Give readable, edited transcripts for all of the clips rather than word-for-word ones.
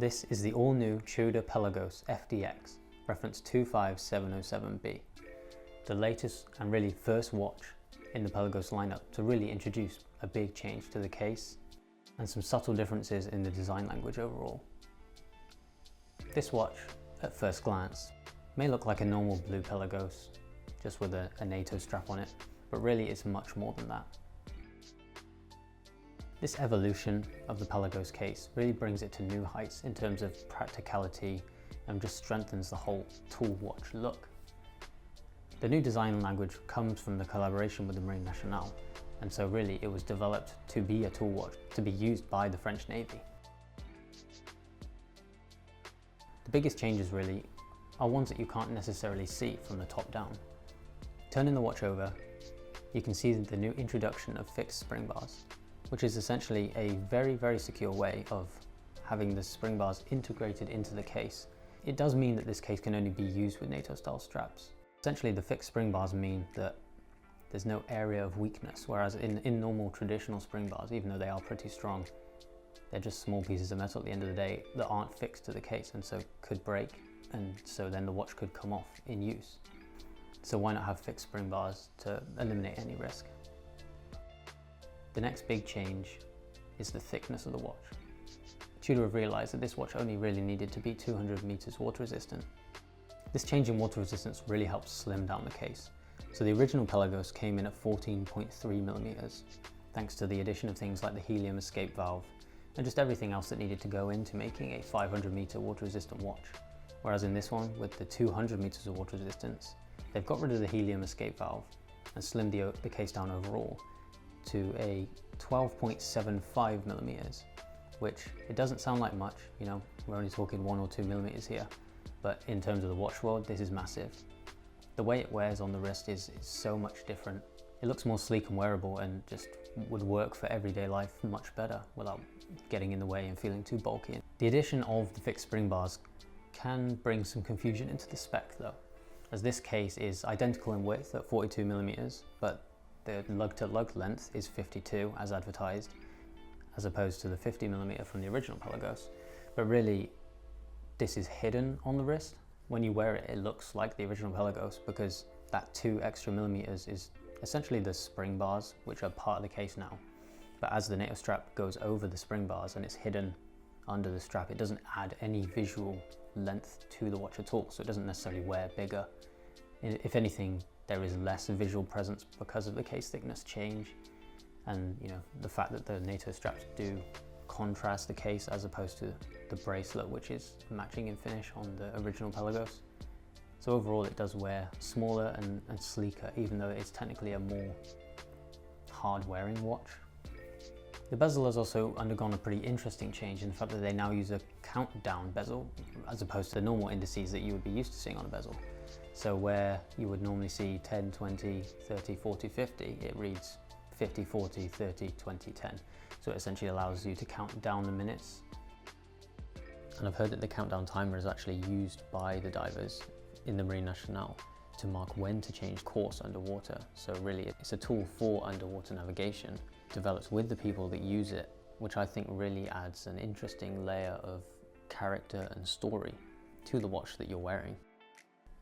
This is the all-new Tudor Pelagos FDX, reference 25707B, the latest and really first watch in the Pelagos lineup to really introduce a big change to the case and some subtle differences in the design language overall. This watch, at first glance, may look like a normal blue Pelagos, just with a Nato strap on it, but really it's much more than that. This evolution of the Pelagos case really brings it to new heights in terms of practicality and just strengthens the whole tool watch look. The new design language comes from the collaboration with the Marine Nationale, and so really it was developed to be a tool watch, to be used by the French Navy. The biggest changes really are ones that you can't necessarily see from the top down. Turning the watch over, you can see the new introduction of fixed spring bars, which is essentially a very secure way of having the spring bars integrated into the case. It does mean that this case can only be used with NATO style straps. Essentially the fixed spring bars mean that there's no area of weakness, whereas in normal traditional spring bars, even though they are pretty strong, they're just small pieces of metal at the end of the day that aren't fixed to the case and so could break, and so then the watch could come off in use. So why not have fixed spring bars to eliminate any risk? The next big change is the thickness of the watch. Tudor have realised that this watch only really needed to be 200 meters water resistant. This change in water resistance really helps slim down the case. So the original Pelagos came in at 14.3 millimeters, thanks to the addition of things like the helium escape valve and just everything else that needed to go into making a 500 meter water resistant watch. Whereas in this one, with the 200 meters of water resistance, they've got rid of the helium escape valve and slimmed the case down overall to a 12.75 millimeters, which it doesn't sound like much, you know, we're only talking 1 or 2 millimeters here, but in terms of the watch world, this is massive. The way it wears on the wrist is so much different. It looks more sleek and wearable and just would work for everyday life much better without getting in the way and feeling too bulky. The addition of the fixed spring bars can bring some confusion into the spec though, as this case is identical in width at 42 millimeters, but the lug-to-lug length is 52 as advertised, as opposed to the 50 millimeter from the original Pelagos. But really, this is hidden on the wrist. When you wear it, it looks like the original Pelagos because that 2 extra millimeters is essentially the spring bars, which are part of the case now. But as the NATO strap goes over the spring bars and it's hidden under the strap, it doesn't add any visual length to the watch at all, so it doesn't necessarily wear bigger. If anything, there is less visual presence because of the case thickness change, and you know, the fact that the NATO straps do contrast the case as opposed to the bracelet, which is matching in finish on the original Pelagos. So overall it does wear smaller and sleeker, even though it's technically a more hard wearing watch. The bezel has also undergone a pretty interesting change in the fact that they now use a countdown bezel as opposed to the normal indices that you would be used to seeing on a bezel. So where you would normally see 10, 20, 30, 40, 50, it reads 50, 40, 30, 20, 10. So it essentially allows you to count down the minutes. And I've heard that the countdown timer is actually used by the divers in the Marine Nationale to mark when to change course underwater. So really it's a tool for underwater navigation, developed with the people that use it, which I think really adds an interesting layer of character and story to the watch that you're wearing.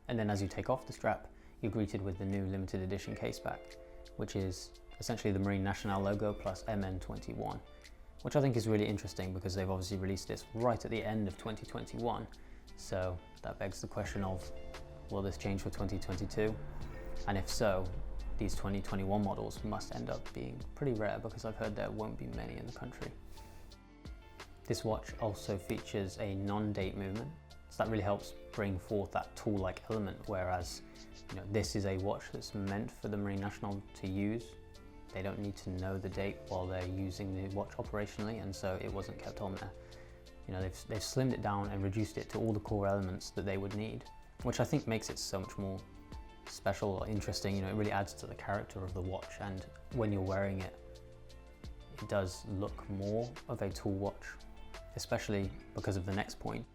And then as you take off the strap, you're greeted with the new limited edition case back, which is essentially the Marine Nationale logo plus MN21, which I think is really interesting because they've obviously released this right at the end of 2021. So that begs the question of, will this change for 2022? And if so, these 2021 models must end up being pretty rare because I've heard there won't be many in the country. This watch also features a non-date movement, so that really helps bring forth that tool-like element, whereas this is a watch that's meant for the Marine Nationale to use. They don't need to know the date while they're using the watch operationally, and so it wasn't kept on there. They've slimmed it down and reduced it to all the core elements that they would need, which I think makes it so much more special or interesting. It really adds to the character of the watch, and when you're wearing it, it does look more of a tool watch, especially because of the next point.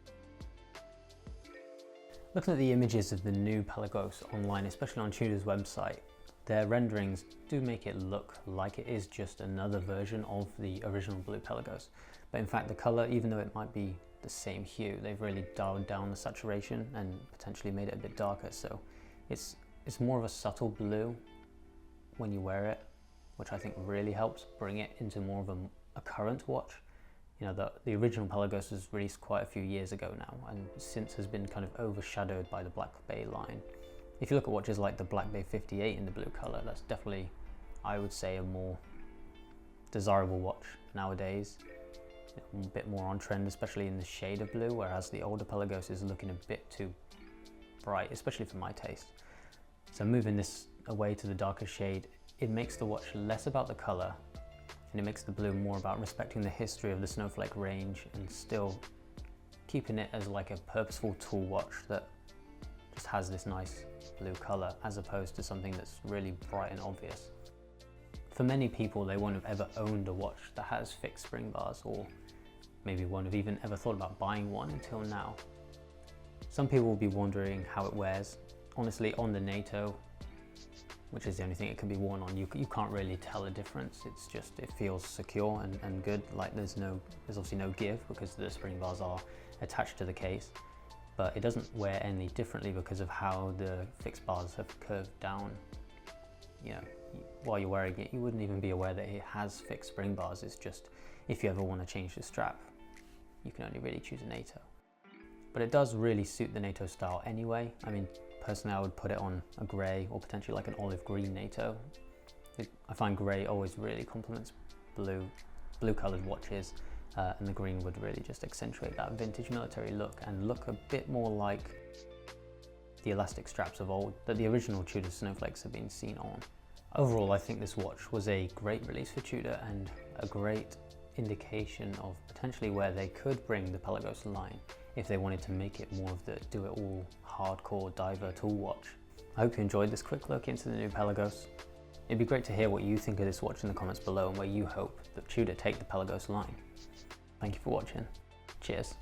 Looking at the images of the new Pelagos online, especially on Tudor's website, Their renderings do make it look like it is just another version of the original blue Pelagos. But in fact, the color, even though it might be the same hue, they've really dialed down the saturation and potentially made it a bit darker. So it's more of a subtle blue when you wear it, which I think really helps bring it into more of a current watch. You know, the original Pelagos was released quite a few years ago now, and since has been kind of overshadowed by the Black Bay line. If you look at watches like the Black Bay 58 in the blue color, that's definitely, I would say, a more desirable watch nowadays. A bit more on trend, especially in the shade of blue, whereas the older Pelagos is looking a bit too bright, especially for my taste. So moving this away to the darker shade, it makes the watch less about the color, and it makes the blue more about respecting the history of the Snowflake range and still keeping it as like a purposeful tool watch that just has this nice blue color, as opposed to something that's really bright and obvious. For many people, they won't have ever owned a watch that has fixed spring bars, or maybe won't have even ever thought about buying one until now. Some people will be wondering how it wears. Honestly, on the Nato, which is the only thing it can be worn on, you can't really tell a difference. It's just, it feels secure and good. Like there's obviously no give because the spring bars are attached to the case, but it doesn't wear any differently because of how the fixed bars have curved down. You know, while you're wearing it, you wouldn't even be aware that it has fixed spring bars. It's just, if you ever want to change the strap, you can only really choose a Nato. But it does really suit the Nato style anyway. I mean, personally, I would put it on a grey or potentially like an olive green Nato. I find grey always really complements blue colored watches, and the green would really just accentuate that vintage military look and look a bit more like the elastic straps of old that the original Tudor Snowflakes have been seen on. Overall, I think this watch was a great release for Tudor and a great indication of potentially where they could bring the Pelagos line if they wanted to make it more of the do-it-all hardcore diver tool watch. I hope you enjoyed this quick look into the new Pelagos. It'd be great to hear what you think of this watch in the comments below and where you hope that Tudor take the Pelagos line. Thank you for watching. Cheers.